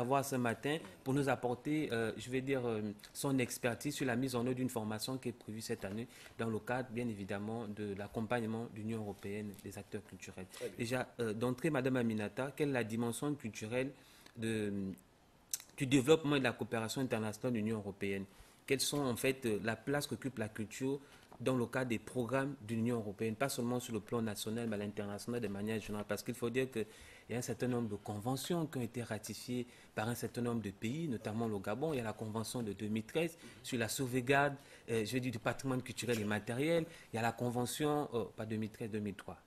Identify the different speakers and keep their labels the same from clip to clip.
Speaker 1: recevoir ce matin pour nous apporter, je vais dire, son expertise sur la mise en œuvre d'une formation qui est prévue cette année dans le cadre, bien évidemment, de l'accompagnement de l'Union européenne des acteurs culturels. Déjà, d'entrée, Madame Aminata, quelle est la dimension culturelle du développement et de la coopération internationale de l'Union européenne? Quelles sont en fait la place qu'occupe la culture dans le cadre des programmes de l'Union européenne, pas seulement sur le plan national, mais à l'international de manière générale, parce qu'il faut dire qu'il y a un certain nombre de conventions qui ont été ratifiées par un certain nombre de pays, notamment le Gabon. Il y a la convention de 2013 sur la sauvegarde, je veux dire, du patrimoine culturel et matériel. Il y a la convention, pas 2013, 2003.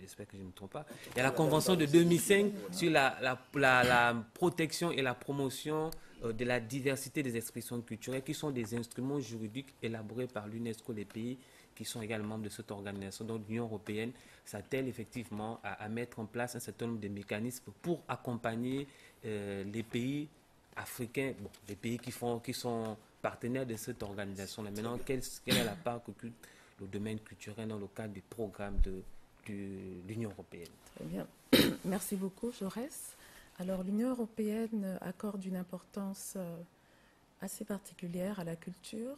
Speaker 1: J'espère que je ne me trompe pas. Il y a la convention de 2005 sur la protection et la promotion de la diversité des expressions culturelles, qui sont des instruments juridiques élaborés par l'UNESCO, les pays qui sont également membres de cette organisation. Donc l'Union européenne s'attelle effectivement à mettre en place un certain nombre de mécanismes pour accompagner les pays africains, bon, les pays qui sont partenaires de cette organisation-là. Maintenant, quelle est la part qu'occupe le domaine culturel dans le cadre du programme de l'Union européenne?
Speaker 2: Très bien. Merci beaucoup, Jaurès. Alors, l'Union européenne accorde une importance assez particulière à la culture.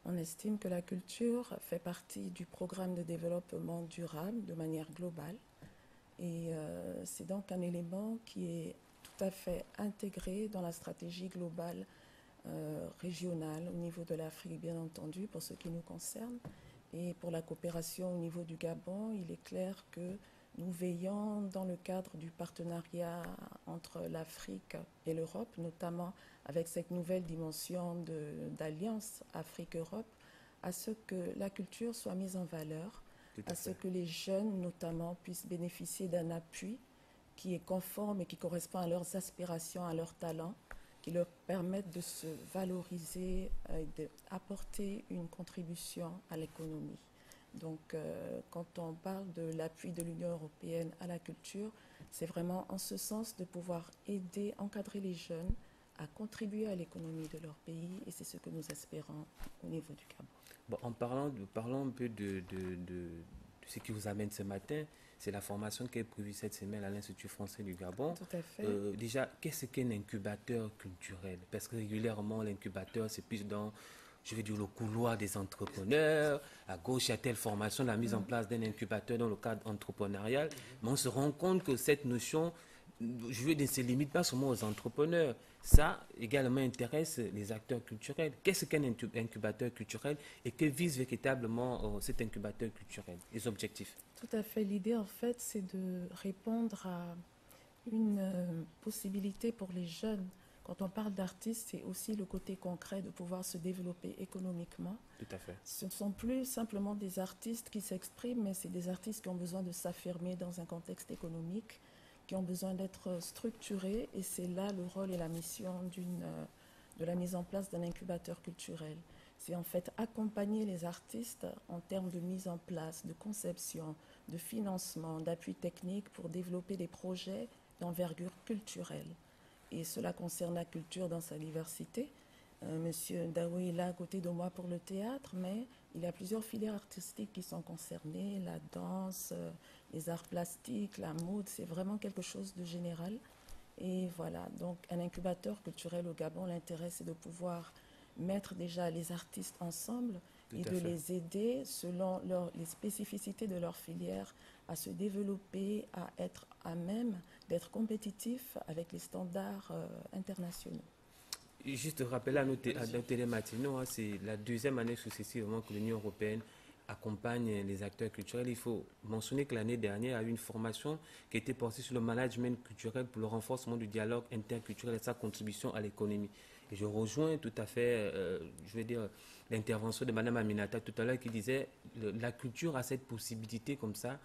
Speaker 2: On estime que la culture fait partie du programme de développement durable de manière globale. Et c'est donc un élément qui est tout à fait intégré dans la stratégie globale régionale au niveau de l'Afrique, bien entendu, pour ce qui nous concerne. Et pour la coopération au niveau du Gabon, il est clair que nous veillons dans le cadre du partenariat entre l'Afrique et l'Europe, notamment avec cette nouvelle dimension d'alliance Afrique-Europe, à ce que la culture soit mise en valeur, à ce que les jeunes notamment puissent bénéficier d'un appui qui est conforme et qui correspond à leurs aspirations, à leurs talents, qui leur permettent de se valoriser et d'apporter une contribution à l'économie. Donc, quand on parle de l'appui de l'Union européenne à la culture, c'est vraiment en ce sens de pouvoir aider, encadrer les jeunes à contribuer à l'économie de leur pays, et c'est ce que nous espérons au niveau du Gabon.
Speaker 1: Bon, parlons un peu de ce qui vous amène ce matin. C'est la formation qui est prévue cette semaine à l'Institut français du Gabon.
Speaker 2: Tout à fait.
Speaker 1: Déjà, qu'est-ce qu'un incubateur culturel? Parce que régulièrement, l'incubateur, c'est plus dans, je vais dire, le couloir des entrepreneurs. À gauche, il y a telle formation, la mise en place d'un incubateur dans le cadre entrepreneurial. Mais on se rend compte que cette notion, je veux dire, ne se limite pas seulement aux entrepreneurs. Ça également intéresse les acteurs culturels. Qu'est-ce qu'un incubateur culturel et que vise véritablement cet incubateur culturel, les objectifs?
Speaker 2: Tout à fait. L'idée, en fait, c'est de répondre à une possibilité pour les jeunes. Quand on parle d'artistes, c'est aussi le côté concret de pouvoir se développer économiquement.
Speaker 1: Tout à fait.
Speaker 2: Ce ne sont plus simplement des artistes qui s'expriment, mais c'est des artistes qui ont besoin de s'affirmer dans un contexte économique, qui ont besoin d'être structurés, et c'est là le rôle et la mission de la mise en place d'un incubateur culturel. C'est en fait accompagner les artistes en termes de mise en place, de conception, de financement, d'appui technique pour développer des projets d'envergure culturelle. Et cela concerne la culture dans sa diversité. Monsieur Daoui est là à côté de moi pour le théâtre, mais il y a plusieurs filières artistiques qui sont concernées, la danse, les arts plastiques, la mode, c'est vraiment quelque chose de général. Et voilà, donc un incubateur culturel au Gabon, l'intérêt c'est de pouvoir mettre déjà les artistes ensemble et de les aider selon les spécificités de leur filière à se développer, à être à même d'être compétitifs avec les standards internationaux.
Speaker 1: Juste rappeler à nos télématinaux, c'est la deuxième année successivement que l'Union européenne accompagne les acteurs culturels. Il faut mentionner que l'année dernière, il y a eu une formation qui a été portée sur le management culturel pour le renforcement du dialogue interculturel et sa contribution à l'économie. Et je rejoins tout à fait, je vais dire, l'intervention de Mme Aminata tout à l'heure qui disait la culture a cette possibilité comme ça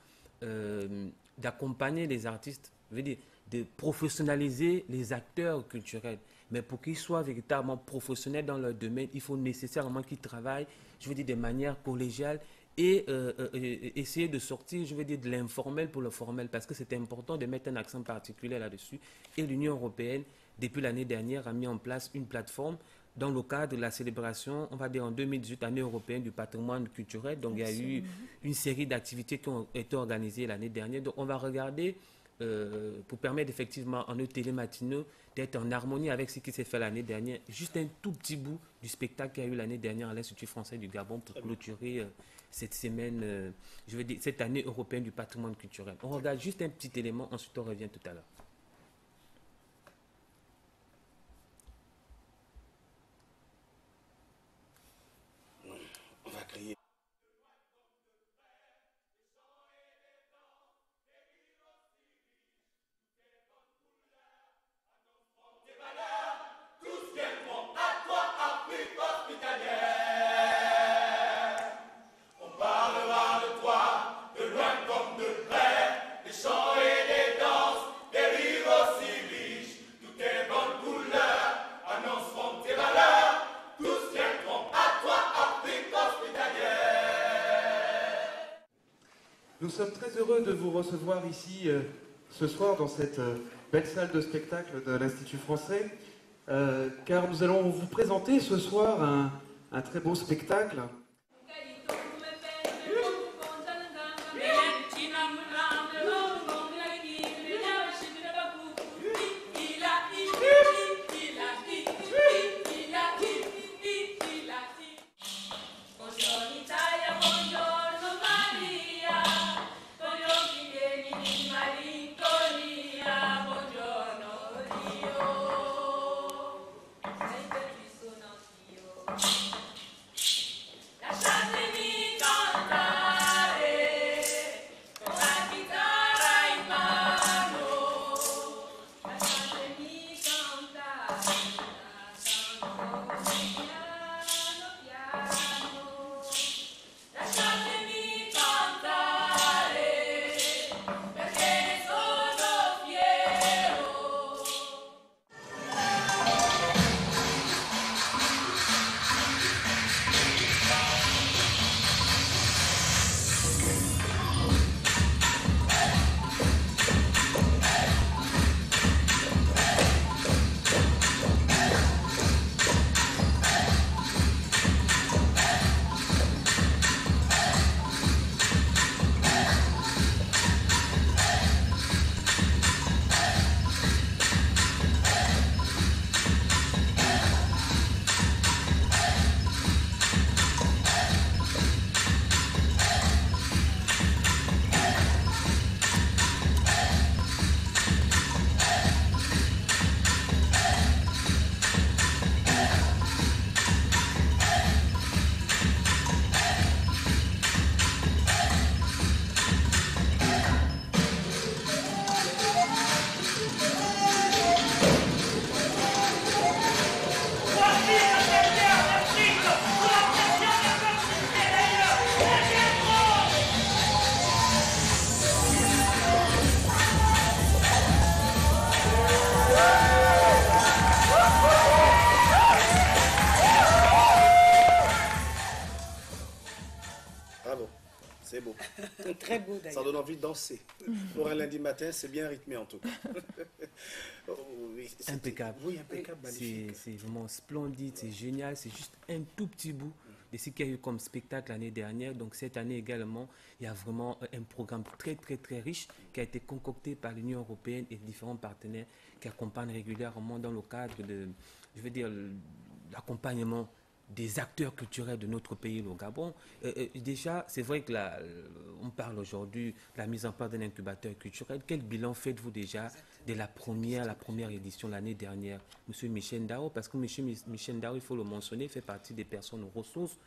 Speaker 1: d'accompagner les artistes, je veux dire, de professionnaliser les acteurs culturels. Mais pour qu'ils soient véritablement professionnels dans leur domaine, il faut nécessairement qu'ils travaillent, je veux dire, de manière collégiale et essayer de sortir, je veux dire, de l'informel pour le formel, parce que c'est important de mettre un accent particulier là-dessus. Et l'Union européenne, depuis l'année dernière, a mis en place une plateforme dans le cadre de la célébration, on va dire en 2018, année européenne du patrimoine culturel. Donc, il y a eu une série d'activités qui ont été organisées l'année dernière. Donc, on va regarder pour permettre effectivement en nos télématinaux d'être en harmonie avec ce qui s'est fait l'année dernière. Juste un tout petit bout du spectacle qu'il y a eu l'année dernière à l'Institut français du Gabon pour clôturer cette semaine, je veux dire, cette année européenne du patrimoine culturel. On regarde juste un petit élément, ensuite on revient tout à l'heure.
Speaker 3: On va crier.
Speaker 4: Nous sommes très heureux de vous recevoir ici ce soir dans cette belle salle de spectacle de l'Institut français, car nous allons vous présenter ce soir un très beau spectacle.
Speaker 3: Bravo, c'est beau.
Speaker 5: Très beau
Speaker 3: Ça
Speaker 5: d'ailleurs.
Speaker 3: donne envie de danser. Pour un lundi matin, c'est bien rythmé en tout cas. Oh, oui,
Speaker 1: Impeccable.
Speaker 3: Oui, impeccable, magnifique.
Speaker 1: C'est vraiment splendide, c'est génial. C'est juste un tout petit bout de ce qu'il y a eu comme spectacle l'année dernière. Donc cette année également, il y a vraiment un programme très très très riche qui a été concocté par l'Union européenne et différents partenaires qui accompagnent régulièrement dans le cadre de, je veux dire, l'accompagnement des acteurs culturels de notre pays, le Gabon. Déjà, c'est vrai que on parle aujourd'hui de la mise en place d'un incubateur culturel. Quel bilan faites-vous déjà de la première édition l'année dernière, Monsieur Michel Ndao? Parce que Monsieur Michel Ndao, il faut le mentionner, fait partie des personnes aux ressources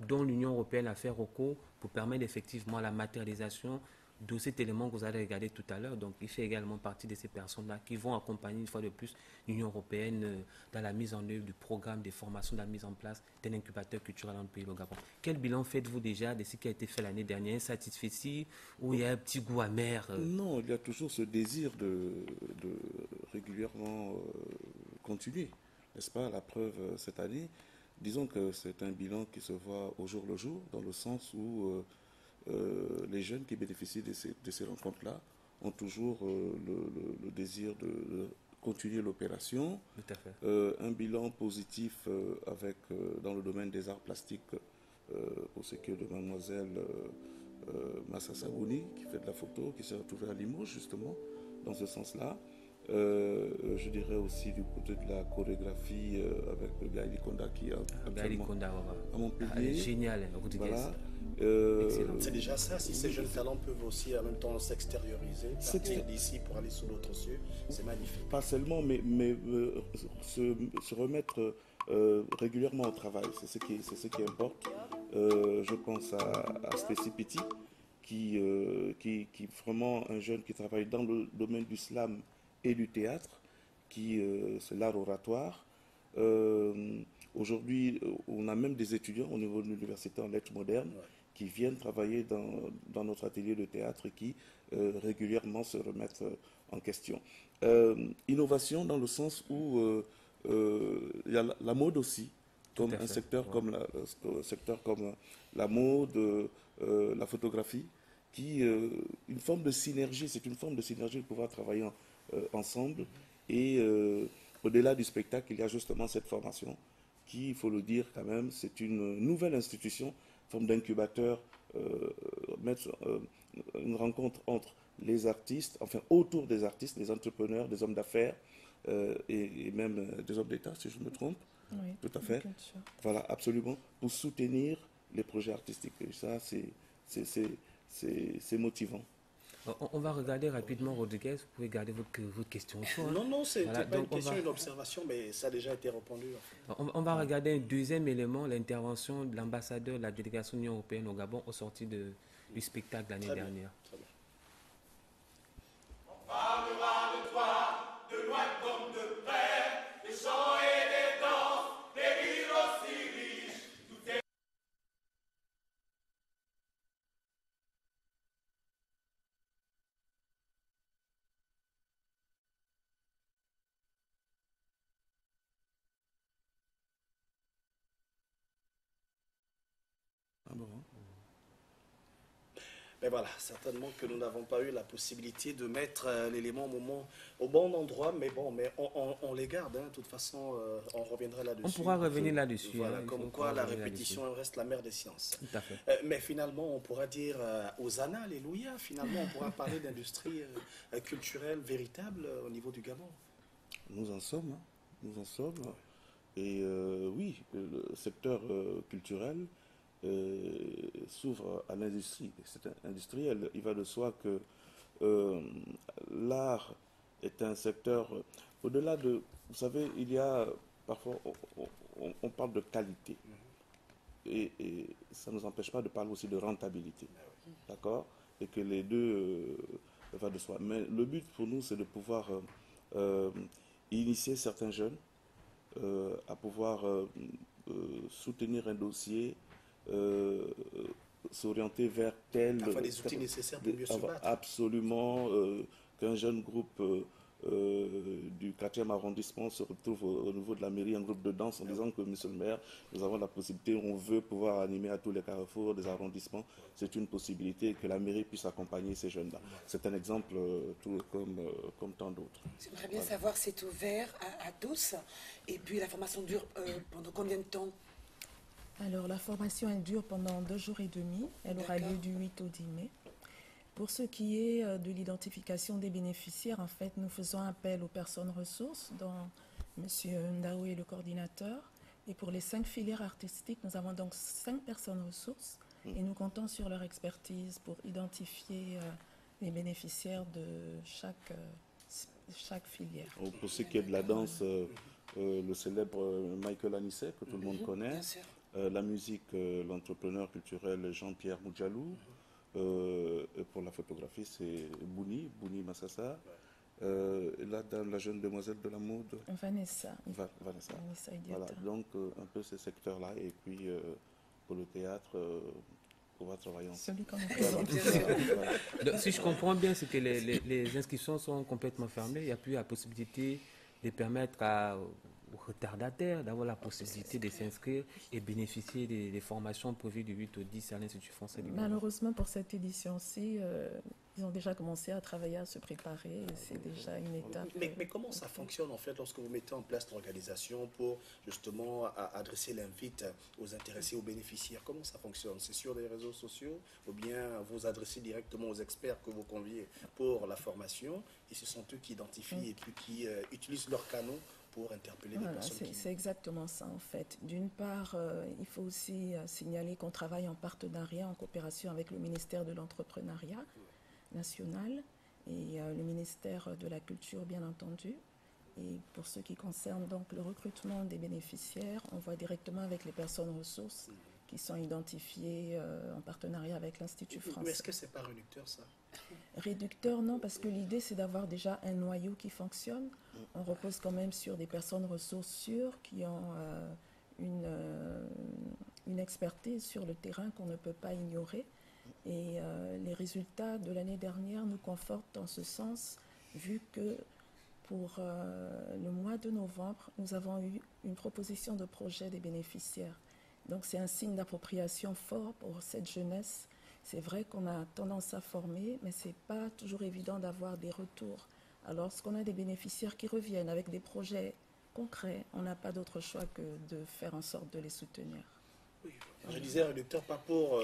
Speaker 1: dont l'Union européenne a fait recours pour permettre effectivement la matérialisation de cet élément que vous allez regarder tout à l'heure. Donc, il fait également partie de ces personnes-là qui vont accompagner une fois de plus l'Union européenne dans la mise en œuvre du programme de formation, de la mise en place d'un incubateur culturel dans le pays, le Gabon. Quel bilan faites-vous déjà de ce qui a été fait l'année dernière? Satisfait ou il y a un petit goût amer
Speaker 6: Non, il y a toujours ce désir de régulièrement continuer, n'est-ce pas? La preuve cette année, disons que c'est un bilan qui se voit au jour le jour, dans le sens où les jeunes qui bénéficient de ces rencontres-là ont toujours le désir de continuer l'opération.
Speaker 1: Tout à fait.
Speaker 6: Un bilan positif avec, dans le domaine des arts plastiques pour ce qui est de mademoiselle Massa Sabouni, qui fait de la photo, qui s'est retrouvée à Limoges justement dans ce sens-là. Je dirais aussi du côté de la chorégraphie avec Gaël Konda qui est actuellement à Montpellier.
Speaker 1: Génial, Rodriguez.
Speaker 6: Voilà.
Speaker 3: C'est déjà ça, si ces jeunes talents peuvent aussi en même temps s'extérioriser, partir d'ici pour aller sur d'autres cieux, c'est magnifique.
Speaker 6: Pas seulement, mais se remettre régulièrement au travail, c'est ce qui importe. Je pense à Stacy Petit, qui est vraiment un jeune qui travaille dans le domaine du slam et du théâtre, c'est l'art oratoire. Aujourd'hui, on a même des étudiants au niveau de l'université en lettres modernes qui viennent travailler dans notre atelier de théâtre et qui régulièrement se remettent en question. Innovation dans le sens où il y a la mode aussi, comme un secteur comme la mode, la photographie, qui une forme de synergie, c'est une forme de synergie de pouvoir travailler ensemble. Et au-delà du spectacle, il y a justement cette formation qui, il faut le dire quand même, c'est une nouvelle institution, forme d'incubateur, mettre une rencontre entre les artistes, enfin autour des artistes, des entrepreneurs, des hommes d'affaires et même des hommes d'État, si je me trompe.
Speaker 2: Oui,
Speaker 6: tout à fait. Voilà, absolument, pour soutenir les projets artistiques. Et ça, c'est motivant.
Speaker 1: On va regarder rapidement, Rodriguez. Vous pouvez garder votre question au choix.
Speaker 3: Non, c'est pas une question, une observation, mais ça a déjà été répondu. En fait.
Speaker 1: On va regarder un deuxième élément, l'intervention de l'ambassadeur de la délégation de l'Union européenne au Gabon au sorti du spectacle l'année dernière.
Speaker 3: Très bien.
Speaker 5: On parlera de toi, de loin comme de près, des chants et des danses, des rires aussi riches. Tout est...
Speaker 6: Ah bon.
Speaker 3: Mais voilà, certainement que nous n'avons pas eu la possibilité de mettre l'élément au bon endroit, mais bon, on les garde, hein. De toute façon, on reviendra là-dessus.
Speaker 1: On pourra revenir là-dessus.
Speaker 3: Voilà,
Speaker 1: hein,
Speaker 3: comme quoi la répétition reste la mère des sciences.
Speaker 1: Tout à fait.
Speaker 3: Mais finalement, on pourra dire Hosanna, alléluia, finalement, on pourra parler d'industrie culturelle véritable au niveau du Gabon.
Speaker 6: Nous en sommes, hein. Nous en sommes. Et oui, le secteur culturel s'ouvre à l'industrie. C'est industriel. Il va de soi que l'art est un secteur, au-delà de, vous savez, il y a parfois, on parle de qualité. Et ça ne nous empêche pas de parler aussi de rentabilité. D'accord? Et que les deux va de soi. Mais le but pour nous, c'est de pouvoir initier certains jeunes à pouvoir soutenir un dossier, s'orienter vers tel...
Speaker 3: Enfin, des outils nécessaires pour mieux se battre.
Speaker 6: Absolument, qu'un jeune groupe du 4e arrondissement se retrouve au niveau de la mairie, un groupe de danse, en disant que, monsieur le maire, nous avons la possibilité, on veut pouvoir animer à tous les carrefours des arrondissements. C'est une possibilité que la mairie puisse accompagner ces jeunes-là. C'est un exemple tout comme tant d'autres.
Speaker 7: J'aimerais bien savoir, c'est ouvert à tous. Et puis la formation dure pendant combien de temps?
Speaker 2: Alors, la formation elle dure pendant 2 jours et demi. Elle aura lieu du 8 au 10 mai. Pour ce qui est de l'identification des bénéficiaires, en fait, nous faisons appel aux personnes ressources, dont M. Ndao est le coordinateur. Et pour les 5 filières artistiques, nous avons donc 5 personnes ressources. Et nous comptons sur leur expertise pour identifier les bénéficiaires de chaque filière.
Speaker 6: Pour ce qui est de la danse, le célèbre Michael Anissé, que tout le monde connaît.
Speaker 7: Bien sûr.
Speaker 6: La musique, l'entrepreneur culturel Jean-Pierre Moudjalou. Et pour la photographie, c'est Bouni Massassa. Et là, dans la jeune demoiselle de la mode,
Speaker 2: Vanessa.
Speaker 6: Vanessa.
Speaker 2: Voilà,
Speaker 6: donc un peu ces secteurs-là. Et puis pour le théâtre, on va travailler ensemble.
Speaker 2: Celui qu'on nous présente.
Speaker 1: Donc, si je comprends bien, c'est que les inscriptions sont complètement fermées. Il n'y a plus la possibilité de permettre retardataires d'avoir la possibilité de s'inscrire et bénéficier des formations prévues du 8 au 10 à l'Institut français du Gabon.
Speaker 2: Malheureusement, pour cette édition-ci, ils ont déjà commencé à travailler, à se préparer. C'est déjà une étape.
Speaker 3: Mais comment ça fonctionne en fait lorsque vous mettez en place l'organisation pour justement adresser l'invite aux intéressés, aux bénéficiaires? Comment ça fonctionne? C'est sur les réseaux sociaux ou bien vous adressez directement aux experts que vous conviez pour la formation et ce sont eux qui identifient et puis qui utilisent leurs canaux pour interpeller les personnes qui...
Speaker 2: C'est exactement ça en fait. D'une part, il faut aussi signaler qu'on travaille en partenariat, en coopération avec le ministère de l'Entrepreneuriat national et le ministère de la Culture bien entendu. Et pour ce qui concerne donc le recrutement des bénéficiaires, on voit directement avec les personnes ressources qui sont identifiées en partenariat avec l'Institut français.
Speaker 3: Mais est-ce que c'est pas réducteur ça?
Speaker 2: Réducteur, non, parce que l'idée, c'est d'avoir déjà un noyau qui fonctionne. On repose quand même sur des personnes ressources sûres qui ont une expertise sur le terrain qu'on ne peut pas ignorer. Et les résultats de l'année dernière nous confortent en ce sens, vu que pour le mois de novembre, nous avons eu une proposition de projet des bénéficiaires. Donc c'est un signe d'appropriation fort pour cette jeunesse. C'est vrai qu'on a tendance à former, mais ce n'est pas toujours évident d'avoir des retours. Alors, lorsqu'on a des bénéficiaires qui reviennent avec des projets concrets, on n'a pas d'autre choix que de faire en sorte de les soutenir.
Speaker 3: Oui. Je disais réducteur pas pour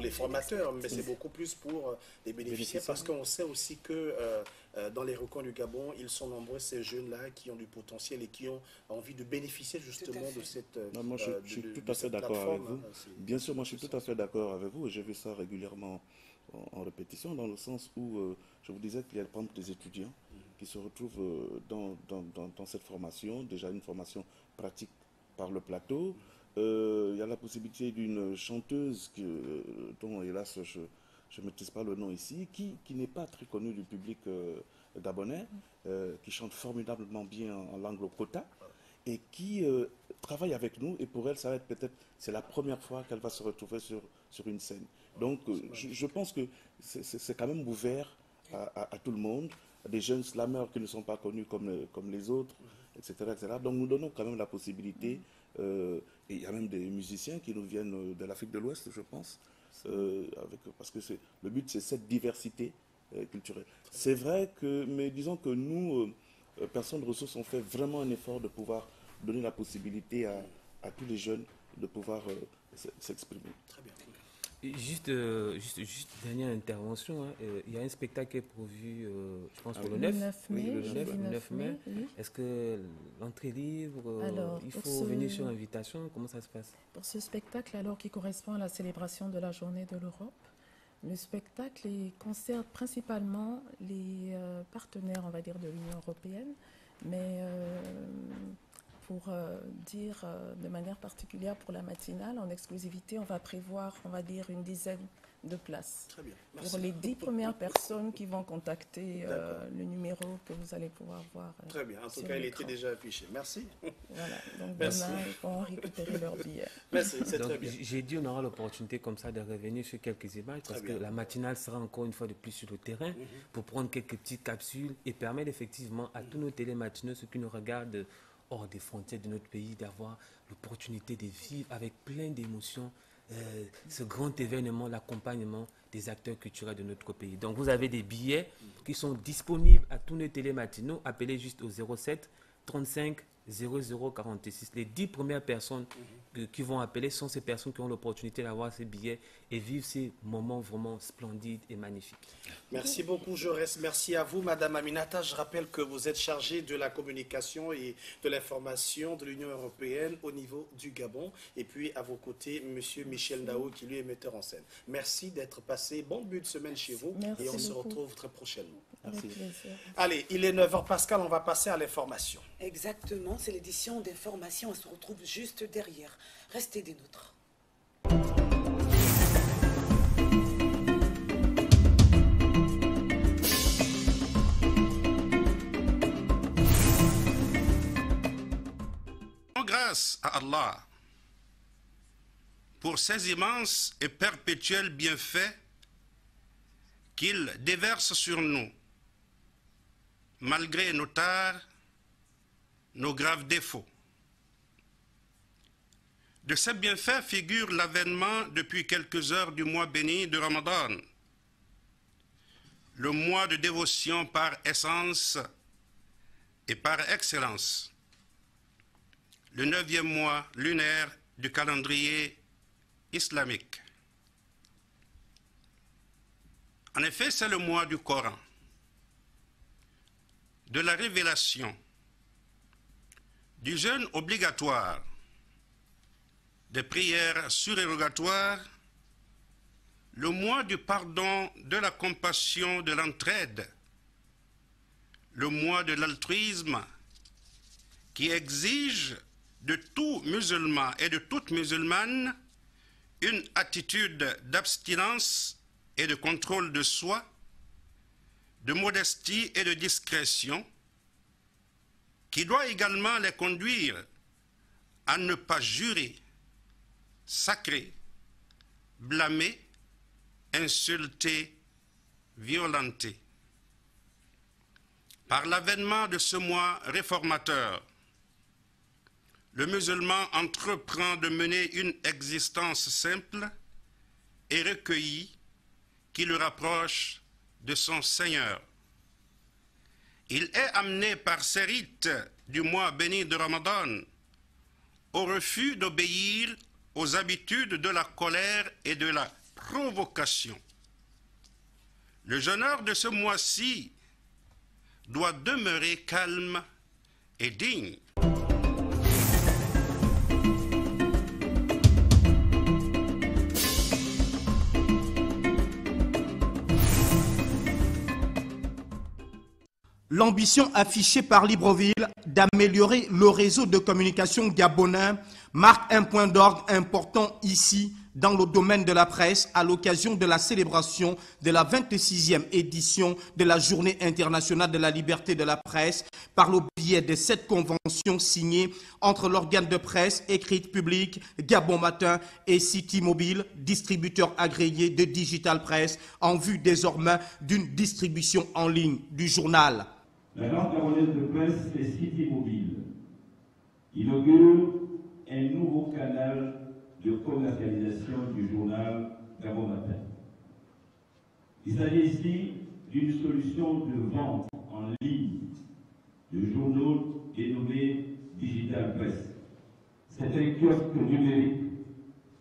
Speaker 3: les formateurs, mais c'est beaucoup plus pour les bénéficiaires, parce qu'on sait aussi que dans les recoins du Gabon, ils sont nombreux ces jeunes-là qui ont du potentiel et qui ont envie de bénéficier justement de cette
Speaker 6: non, moi, je suis tout à fait d'accord avec vous. Bien sûr, moi je suis tout à fait d'accord avec vous et j'ai vu ça régulièrement en répétition, dans le sens où je vous disais qu'il y a par exemple des étudiants qui se retrouvent dans cette formation, déjà une formation pratique par le plateau. Il y a la possibilité d'une chanteuse dont, hélas, je ne maîtrise pas le nom ici, qui n'est pas très connue du public gabonais, qui chante formidablement bien en langue lokota et qui travaille avec nous. Et pour elle, ça va être peut-être, c'est la première fois qu'elle va se retrouver sur une scène. Donc, je pense que c'est quand même ouvert à tout le monde, à des jeunes slameurs qui ne sont pas connus comme les autres, etc., etc. Donc, nous donnons quand même la possibilité. Et il y a même des musiciens qui nous viennent de l'Afrique de l'Ouest, je pense, parce que le but, c'est cette diversité culturelle. C'est vrai que, mais disons que nous, personnes ressources, on fait vraiment un effort de pouvoir donner la possibilité à tous les jeunes de pouvoir s'exprimer.
Speaker 3: Très bien.
Speaker 1: Juste dernière intervention, hein. Il y a un spectacle qui est prévu, je pense, pour le 9 mai.
Speaker 2: Le
Speaker 1: 9 mai.
Speaker 2: Oui.
Speaker 1: Est-ce que l'entrée est libre?
Speaker 2: Alors,
Speaker 1: il faut venir sur invitation? Comment ça se passe?
Speaker 2: Pour ce spectacle, alors qui correspond à la célébration de la Journée de l'Europe, le spectacle concerne principalement les partenaires, on va dire, de l'Union européenne, mais pour dire de manière particulière pour la matinale, en exclusivité, on va prévoir, on va dire, une dizaine de places.
Speaker 3: Très bien. Merci.
Speaker 2: Pour les 10 premières personnes qui vont contacter le numéro que vous allez pouvoir voir.
Speaker 3: Très bien. En tout cas, il était déjà affiché. Merci.
Speaker 2: Voilà. Donc
Speaker 3: Merci.
Speaker 2: demain, ils pourront récupérer leur billet.
Speaker 3: Merci, c'est très
Speaker 1: Donc,
Speaker 3: bien.
Speaker 1: j'ai dit on aura l'opportunité comme ça de revenir sur quelques images parce que la matinale sera encore une fois de plus sur le terrain pour prendre quelques petites capsules et permettre effectivement à tous nos télématinaux, ceux qui nous regardent hors des frontières de notre pays, d'avoir l'opportunité de vivre avec plein d'émotions ce grand événement, l'accompagnement des acteurs culturels de notre pays. Donc vous avez des billets qui sont disponibles à tous nos télématinaux. Appelez juste au 07 35 00 46. Les 10 premières personnes qui vont appeler sont ces personnes qui ont l'opportunité d'avoir ces billets et vivre ces moments vraiment splendides et magnifiques.
Speaker 3: Merci beaucoup, Jaurès. Merci à vous, Madame Aminata. Je rappelle que vous êtes chargée de la communication et de l'information de l'Union européenne au niveau du Gabon. Et puis, à vos côtés, Monsieur Michel Ndao, qui lui est metteur en scène. Merci d'être passé. Bon début de semaine chez vous.
Speaker 2: Merci
Speaker 3: et on se
Speaker 2: beaucoup.
Speaker 3: retrouve très prochainement.
Speaker 2: Avec plaisir.
Speaker 3: Allez, il est 9h. Pascal, on va passer à l'information.
Speaker 7: Exactement, c'est l'édition d'information. On se retrouve juste derrière. Restez des nôtres.
Speaker 8: Grâce à Allah pour ses immenses et perpétuels bienfaits qu'il déverse sur nous, malgré nos tares, nos graves défauts. De ces bienfaits figure l'avènement depuis quelques heures du mois béni de Ramadan, le mois de dévotion par essence et par excellence, le 9e mois lunaire du calendrier islamique. En effet, c'est le mois du Coran, de la révélation, du jeûne obligatoire, des prières surérogatoires, le mois du pardon, de la compassion, de l'entraide, le mois de l'altruisme qui exige de tout musulman et de toute musulmane une attitude d'abstinence et de contrôle de soi, de modestie et de discrétion, qui doit également les conduire à ne pas jurer, sacrer, blâmer, insulter, violenter. Par l'avènement de ce mois réformateur, le musulman entreprend de mener une existence simple et recueillie qui le rapproche de son Seigneur. Il est amené par ces rites du mois béni de Ramadan au refus d'obéir aux habitudes de la colère et de la provocation. Le jeûneur de ce mois-ci doit demeurer calme et digne.
Speaker 9: L'ambition affichée par Libreville d'améliorer le réseau de communication gabonais marque un point d'ordre important ici dans le domaine de la presse à l'occasion de la célébration de la 26e édition de la Journée internationale de la liberté de la presse par le biais de cette convention signée entre l'organe de presse écrite publique Gabon Matin et City Mobile, distributeur agréé de Digital Press, en vue désormais d'une distribution en ligne du journal.
Speaker 10: L'agence gabonaise de presse et City Mobile inaugure un nouveau canal de commercialisation du journal Gabon Matin. Il s'agit ici d'une solution de vente en ligne de journaux dénommé Digital Press. C'est un kiosque numérique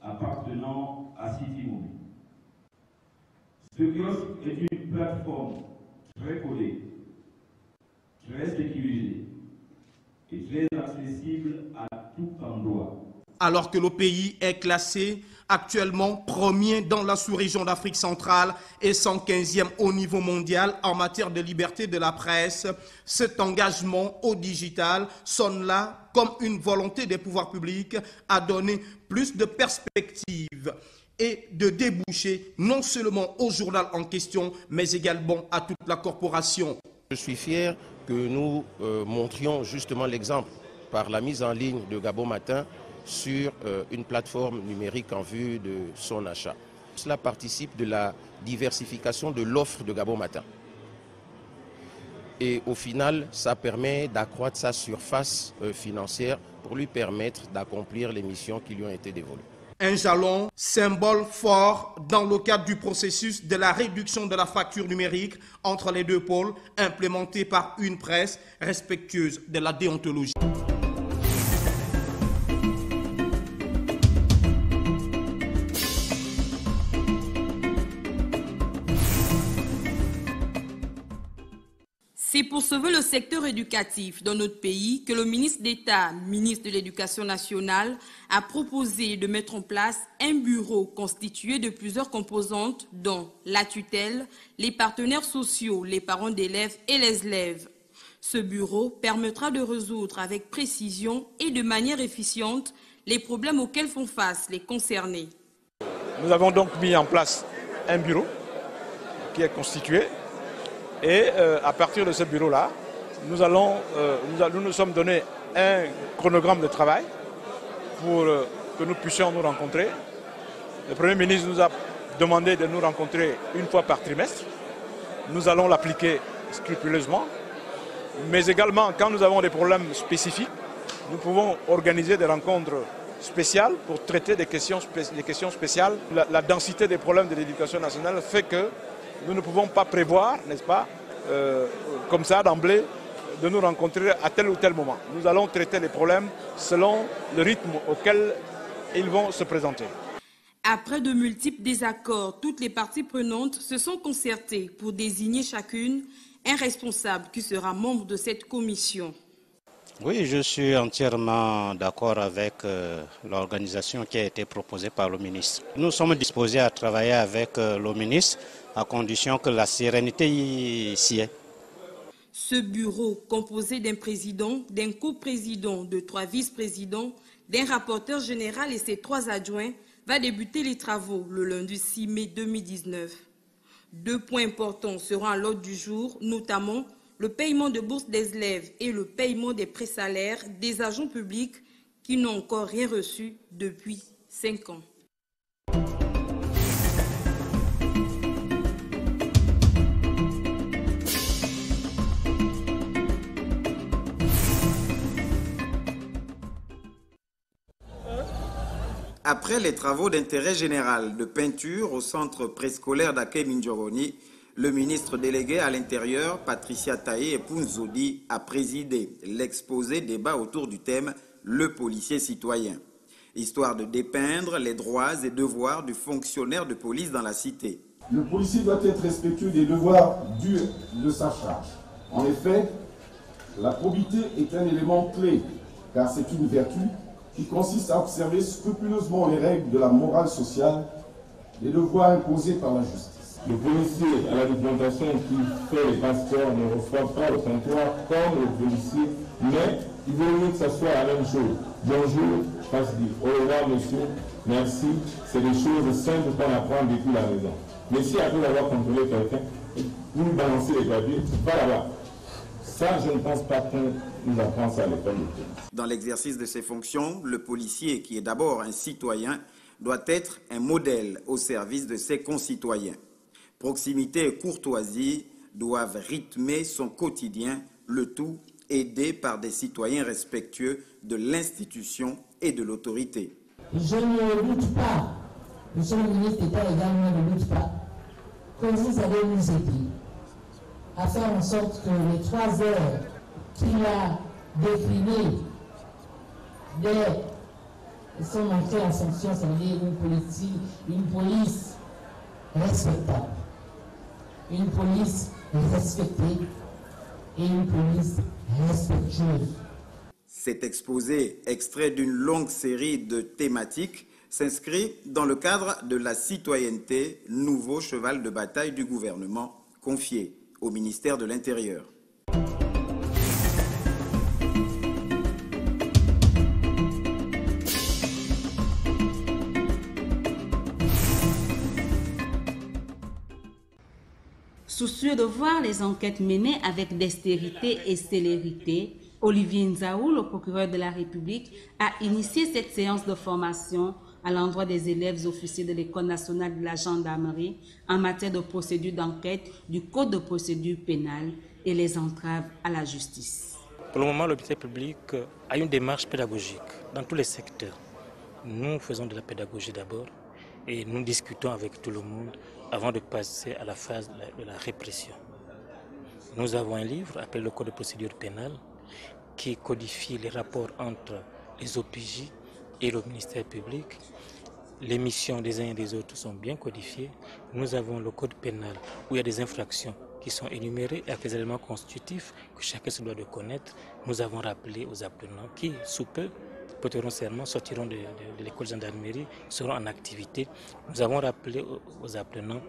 Speaker 10: appartenant à City Mobile. Ce kiosque est une plateforme très codée, très sécurisée et très accessible à tout endroit.
Speaker 9: Alors que le pays est classé actuellement premier dans la sous-région d'Afrique centrale et 115e au niveau mondial en matière de liberté de la presse, cet engagement au digital sonne là comme une volonté des pouvoirs publics à donner plus de perspectives et de débouchés non seulement au journal en question, mais également à toute la corporation.
Speaker 11: Je suis fier que nous montrions justement l'exemple par la mise en ligne de Gabon Matin sur une plateforme numérique en vue de son achat. Cela participe de la diversification de l'offre de Gabon Matin. Et au final, ça permet d'accroître sa surface financière pour lui permettre d'accomplir les missions qui lui ont été dévolues.
Speaker 9: Un jalon, symbole fort dans le cadre du processus de la réduction de la fracture numérique entre les deux pôles, implémenté par une presse respectueuse de la déontologie.
Speaker 12: C'est pour sauver le secteur éducatif dans notre pays que le ministre d'État, ministre de l'Éducation nationale, a proposé de mettre en place un bureau constitué de plusieurs composantes, dont la tutelle, les partenaires sociaux, les parents d'élèves et les élèves. Ce bureau permettra de résoudre avec précision et de manière efficiente les problèmes auxquels font face les concernés.
Speaker 13: Nous avons donc mis en place un bureau qui est constitué. Et à partir de ce bureau-là, nous nous sommes donné un chronogramme de travail pour que nous puissions nous rencontrer. Le Premier ministre nous a demandé de nous rencontrer une fois par trimestre. Nous allons l'appliquer scrupuleusement. Mais également, quand nous avons des problèmes spécifiques, nous pouvons organiser des rencontres spéciales pour traiter des questions spéciales. La densité des problèmes de l'éducation nationale fait que nous ne pouvons pas prévoir, n'est-ce pas, comme ça d'emblée, de nous rencontrer à tel ou tel moment. Nous allons traiter les problèmes selon le rythme auquel ils vont se présenter.
Speaker 12: Après de multiples désaccords, toutes les parties prenantes se sont concertées pour désigner chacune un responsable qui sera membre de cette commission.
Speaker 14: Oui, je suis entièrement d'accord avec l'organisation qui a été proposée par le ministre. Nous sommes disposés à travailler avec le ministre à condition que la sérénité y est.
Speaker 12: Ce bureau, composé d'un président, d'un coprésident, de 3 vice-présidents, d'un rapporteur général et ses 3 adjoints, va débuter les travaux le lundi 6 mai 2019. 2 points importants seront à l'ordre du jour, notamment le paiement de bourses des élèves et le paiement des présalaires des agents publics qui n'ont encore rien reçu depuis 5 ans.
Speaker 15: Après les travaux d'intérêt général de peinture au centre préscolaire d'Aké Minjoroni, le ministre délégué à l'Intérieur, Patricia Taye Epounzodi, a présidé l'exposé débat autour du thème « Le policier citoyen », histoire de dépeindre les droits et devoirs du fonctionnaire de police dans la cité.
Speaker 16: Le policier doit être respectueux des devoirs dus de sa charge. En effet, la probité est un élément clé, car c'est une vertu qui consiste à observer scrupuleusement les règles de la morale sociale, les devoirs imposés par la justice.
Speaker 17: Le policier à la documentation qui fait les passeports ne reçoit pas le comptoir comme le policier, mais il vaut mieux que ça soit la même chose. Bonjour, je passe dire au revoir monsieur, merci, c'est des choses simples qu'on apprend depuis la maison. Mais si après avoir contrôlé quelqu'un, vous lui balancez les papiers, va là-bas. Ça, je ne pense pas qu'on nous apprend ça à l'école.
Speaker 15: Dans l'exercice de ses fonctions, le policier, qui est d'abord un citoyen, doit être un modèle au service de ses concitoyens. Proximité et courtoisie doivent rythmer son quotidien, le tout aidé par des citoyens respectueux de l'institution et de l'autorité.
Speaker 18: Je ne doute pas, monsieur le ministre d'État également ne doute pas, que vous allez nous aider à faire en sorte que les 3 heures qu'il a déclinées dès son entrée en fonction, ça veut dire une police respectable, une police respectée et une police respectueuse.
Speaker 15: Cet exposé, extrait d'une longue série de thématiques, s'inscrit dans le cadre de la citoyenneté, nouveau cheval de bataille du gouvernement confié au ministère de l'Intérieur.
Speaker 19: Soucieux de voir les enquêtes menées avec dextérité et célérité, Olivier Nzaou, le procureur de la République, a initié cette séance de formation à l'endroit des élèves officiers de l'École nationale de la gendarmerie en matière de procédure d'enquête du Code de procédure pénale et les entraves à la justice.
Speaker 20: Pour le moment, l'hôpital public a une démarche pédagogique dans tous les secteurs. Nous faisons de la pédagogie d'abord et nous discutons avec tout le monde avant de passer à la phase de la répression. Nous avons un livre appelé le Code de procédure pénale qui codifie les rapports entre les OPJ et le ministère public. Les missions des uns et des autres sont bien codifiées. Nous avons le code pénal où il y a des infractions qui sont énumérées avec les éléments constitutifs que chacun se doit de connaître. Nous avons rappelé aux apprenants qui, sous peu, prêteront serment, sortiront de l'école de gendarmerie, seront en activité. Nous avons rappelé aux apprenants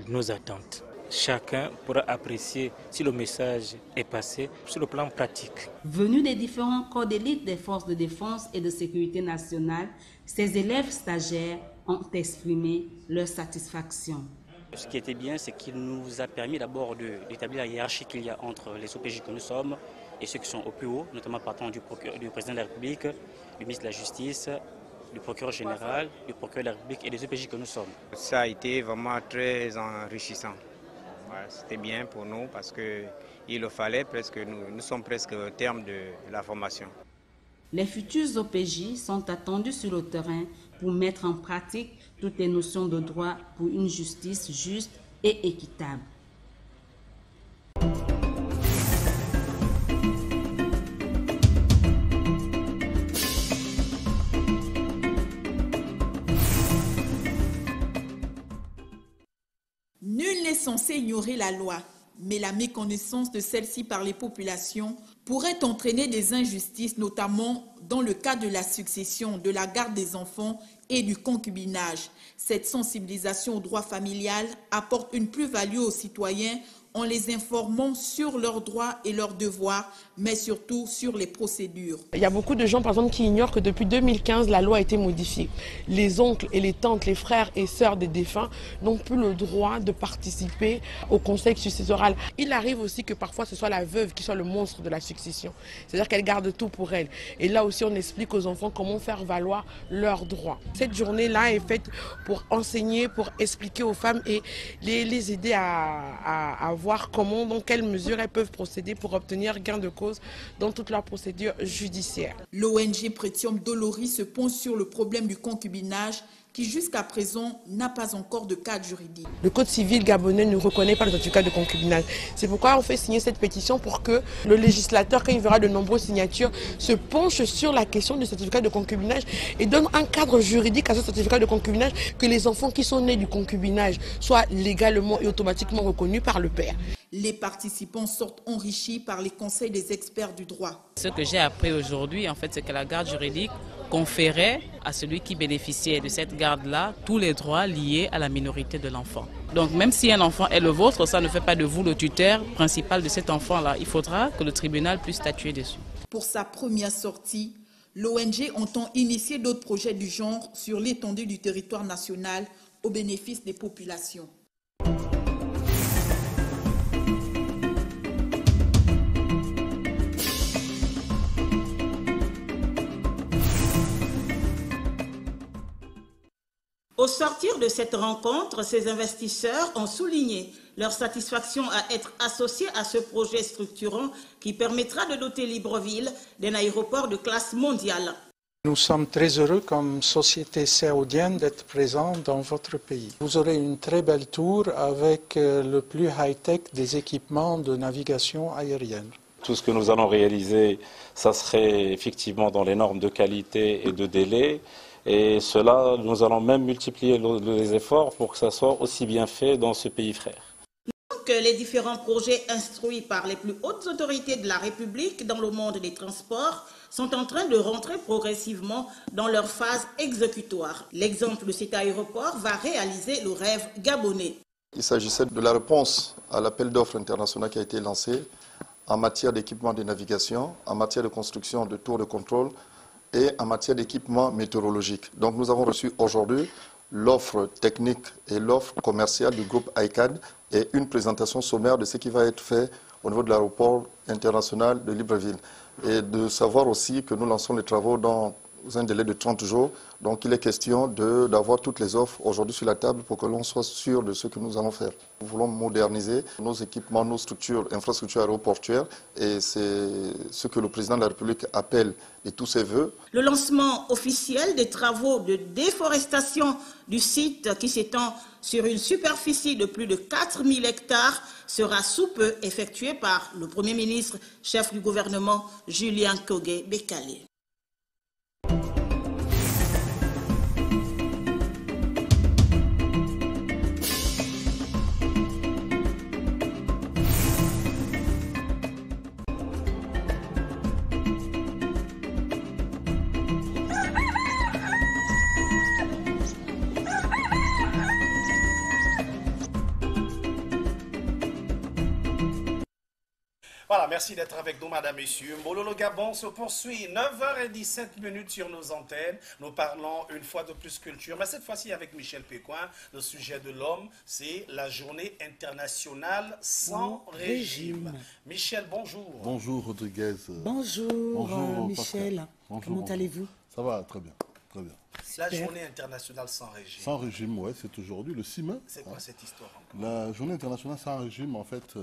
Speaker 20: nos attentes. Chacun pourra apprécier si le message est passé sur le plan pratique.
Speaker 19: Venus des différents corps d'élite des forces de défense et de sécurité nationale, ces élèves stagiaires ont exprimé leur satisfaction.
Speaker 21: Ce qui était bien, c'est qu'il nous a permis d'abord d'établir la hiérarchie qu'il y a entre les OPJ que nous sommes et ceux qui sont au plus haut, notamment partant du président de la République, du ministre de la Justice, du procureur général, du procureur de la République et des OPJ que nous sommes.
Speaker 22: Ça a été vraiment très enrichissant.
Speaker 4: Ouais, c'était bien pour nous parce qu'il le fallait, presque, nous sommes presque au terme de la formation.
Speaker 19: Les futurs OPJ sont attendus sur le terrain pour mettre en pratique toutes les notions de droit pour une justice juste et équitable.
Speaker 22: Nul n'est censé ignorer la loi, mais la méconnaissance de celle-ci par les populations pourrait entraîner des injustices, notamment dans le cas de la succession, de la garde des enfants et du concubinage. Cette sensibilisation au droit familial apporte une plus-value aux citoyens en les informant sur leurs droits et leurs devoirs, mais surtout sur les procédures.
Speaker 23: Il y a beaucoup de gens, par exemple, qui ignorent que depuis 2015, la loi a été modifiée. Les oncles et les tantes, les frères et sœurs des défunts n'ont plus le droit de participer au conseil successoral. Il arrive aussi que parfois ce soit la veuve qui soit le monstre de la succession. C'est-à-dire qu'elle garde tout pour elle. Et là aussi, on explique aux enfants comment faire valoir leurs droits. Cette journée-là est faite pour enseigner, pour expliquer aux femmes et les aider à voir comment, dans quelles mesures elles peuvent procéder pour obtenir gain de cause dans toute leur procédure judiciaire.
Speaker 22: L'ONG Pretium Dolori se penche sur le problème du concubinage qui jusqu'à présent n'a pas encore de cadre juridique.
Speaker 23: Le code civil gabonais ne reconnaît pas le certificat de concubinage. C'est pourquoi on fait signer cette pétition pour que le législateur, quand il verra de nombreuses signatures, se penche sur la question du certificat de concubinage et donne un cadre juridique à ce certificat de concubinage, que les enfants qui sont nés du concubinage soient légalement et automatiquement reconnus par le père.
Speaker 22: Les participants sortent enrichis par les conseils des experts du droit.
Speaker 24: Ce que j'ai appris aujourd'hui, en fait, c'est que la garde juridique conférait à celui qui bénéficiait de cette garde-là tous les droits liés à la minorité de l'enfant. Donc même si un enfant est le vôtre, ça ne fait pas de vous le tuteur principal de cet enfant-là. Il faudra que le tribunal puisse statuer dessus.
Speaker 22: Pour sa première sortie, l'ONG entend initier d'autres projets du genre sur l'étendue du territoire national au bénéfice des populations.
Speaker 25: Au sortir de cette rencontre, ces investisseurs ont souligné leur satisfaction à être associés à ce projet structurant qui permettra de doter Libreville d'un aéroport de classe mondiale.
Speaker 26: Nous sommes très heureux comme société saoudienne d'être présents dans votre pays. Vous aurez une très belle tour avec le plus high-tech des équipements de navigation aérienne.
Speaker 27: Tout ce que nous allons réaliser, ça serait effectivement dans les normes de qualité et de délai. Et cela, nous allons même multiplier les efforts pour que ça soit aussi bien fait dans ce pays frère.
Speaker 25: Que les différents projets instruits par les plus hautes autorités de la République dans le monde des transports sont en train de rentrer progressivement dans leur phase exécutoire. L'exemple de cet aéroport va réaliser le rêve gabonais.
Speaker 28: Il s'agissait de la réponse à l'appel d'offres international qui a été lancé en matière d'équipement de navigation, en matière de construction de tours de contrôle et en matière d'équipement météorologique. Donc nous avons reçu aujourd'hui l'offre technique et l'offre commerciale du groupe ICAD et une présentation sommaire de ce qui va être fait au niveau de l'aéroport international de Libreville. Et de savoir aussi que nous lançons les travaux dans un délai de 30 jours. Donc il est question d'avoir toutes les offres aujourd'hui sur la table pour que l'on soit sûr de ce que nous allons faire. Nous voulons moderniser nos équipements, nos structures, infrastructures aéroportuaires et c'est ce que le président de la République appelle de tous ses voeux.
Speaker 25: Le lancement officiel des travaux de déforestation du site qui s'étend sur une superficie de plus de 4000 hectares sera sous peu effectué par le Premier ministre, chef du gouvernement, Julien Kogé-Bekale.
Speaker 3: Voilà, merci d'être avec nous, madame, messieurs. Mololo Gabon se poursuit. 9h17 sur nos antennes. Nous parlons une fois de plus culture, mais cette fois-ci avec Michel Pécoin. Le sujet de l'homme, c'est la journée internationale sans régime. Michel, bonjour.
Speaker 29: Bonjour, Rodriguez.
Speaker 30: Bonjour, Michel.
Speaker 29: Bonjour,
Speaker 30: comment allez-vous?
Speaker 29: Ça va, très bien.
Speaker 1: Très bien.
Speaker 3: La journée internationale sans régime.
Speaker 1: Sans régime, ouais, c'est aujourd'hui le 6 mai.
Speaker 3: C'est quoi cette histoire encore?
Speaker 1: La journée internationale sans régime, en fait,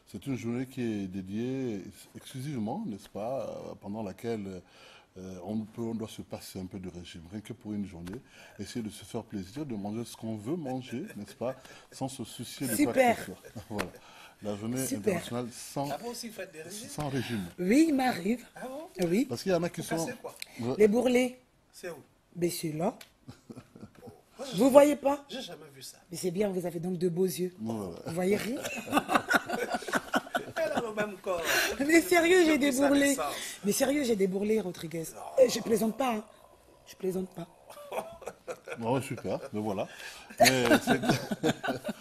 Speaker 1: c'est une journée qui est dédiée exclusivement, n'est-ce pas, pendant laquelle on doit se passer un peu de régime, rien que pour une journée, essayer de se faire plaisir, de manger ce qu'on veut manger, n'est-ce pas, sans se soucier de quoi que ce soit. Voilà. La journée internationale sans, sans régime.
Speaker 2: Oui, il m'arrive.
Speaker 3: Ah bon?
Speaker 2: Oui.
Speaker 1: Parce qu'il y en a qui sont...
Speaker 3: Quoi?
Speaker 2: Les bourrelets.
Speaker 3: C'est où?
Speaker 2: Mais c'est là. Vous voyez pas?
Speaker 3: J'ai jamais vu ça.
Speaker 2: Mais c'est bien, vous avez donc de beaux yeux.
Speaker 1: Voilà.
Speaker 2: Vous voyez rien?
Speaker 3: Elle a le même corps.
Speaker 2: Mais sérieux, j'ai des bourrelets. Mais sérieux, j'ai des bourrelets, Rodriguez. Je plaisante pas. Hein. Je plaisante pas.
Speaker 1: Ouais, super, mais voilà.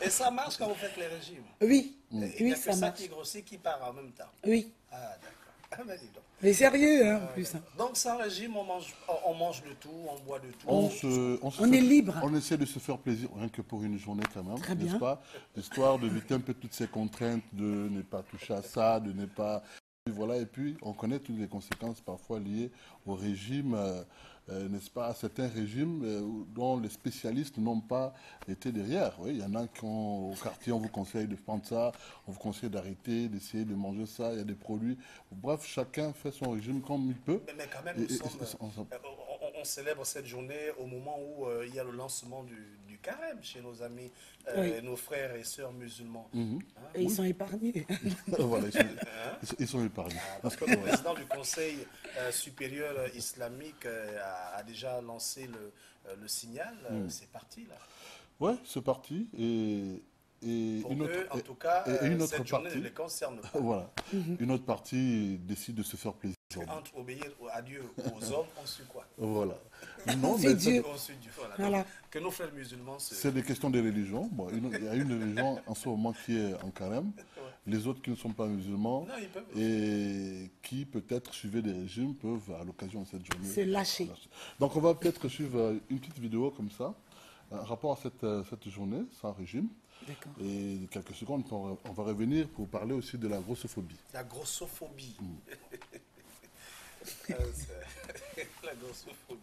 Speaker 3: Et ça marche quand vous faites les régimes?
Speaker 2: Oui,
Speaker 3: oui,
Speaker 2: ça marche.
Speaker 3: Qui grossit, qui part en même temps?
Speaker 2: Oui.
Speaker 3: Ah, d'accord. Ah, ben, dis donc.
Speaker 2: Mais sérieux, hein, en plus. Hein.
Speaker 3: Donc, sans régime, on mange de tout, on boit de tout.
Speaker 2: On est libre.
Speaker 1: On essaie de se faire plaisir, rien que pour une journée quand même,
Speaker 2: Très
Speaker 1: n'est-ce
Speaker 2: bien.
Speaker 1: pas? Histoire d'éviter un peu toutes ces contraintes, de ne pas toucher à ça, de ne pas... Voilà, et puis on connaît toutes les conséquences parfois liées au régime, n'est-ce pas, à certains régimes dont les spécialistes n'ont pas été derrière. Oui, il y en a qui ont, au quartier, on vous conseille de prendre ça, on vous conseille d'arrêter, d'essayer de manger ça, il y a des produits. Bref, chacun fait son régime comme il peut.
Speaker 3: Mais quand même, on célèbre cette journée au moment où il y a le lancement du carême chez nos amis, nos frères et sœurs musulmans.
Speaker 2: Et ils sont épargnés.
Speaker 1: Voilà, ils sont épargnés.
Speaker 3: Parce que le président du Conseil supérieur islamique a déjà lancé le signal. C'est parti, là.
Speaker 1: Oui, c'est parti. Et
Speaker 3: pour
Speaker 1: une
Speaker 3: eux,
Speaker 1: autre,
Speaker 3: en tout cas,
Speaker 1: et une autre
Speaker 3: cette journée
Speaker 1: partie,
Speaker 3: ne les concerne pas.
Speaker 1: Voilà. Une autre partie décide de se faire plaisir.
Speaker 3: Entre obéir à Dieu, aux hommes, on suit quoi?
Speaker 1: Voilà. Non,
Speaker 2: c'est Dieu.
Speaker 3: On suit Dieu.
Speaker 2: Voilà.
Speaker 3: Donc, que nos frères musulmans...
Speaker 1: C'est des questions de religion. Bon, il y a une religion en ce moment qui est en carême. Les autres qui ne sont pas musulmans et qui peut-être suivaient des régimes peuvent, à l'occasion de cette journée...
Speaker 2: Se lâcher.
Speaker 1: Donc on va peut-être suivre une petite vidéo comme ça, en rapport à cette journée sans régime. Et quelques secondes, on va revenir pour parler aussi de la grossophobie.
Speaker 3: La grossophobie. La grossophobie.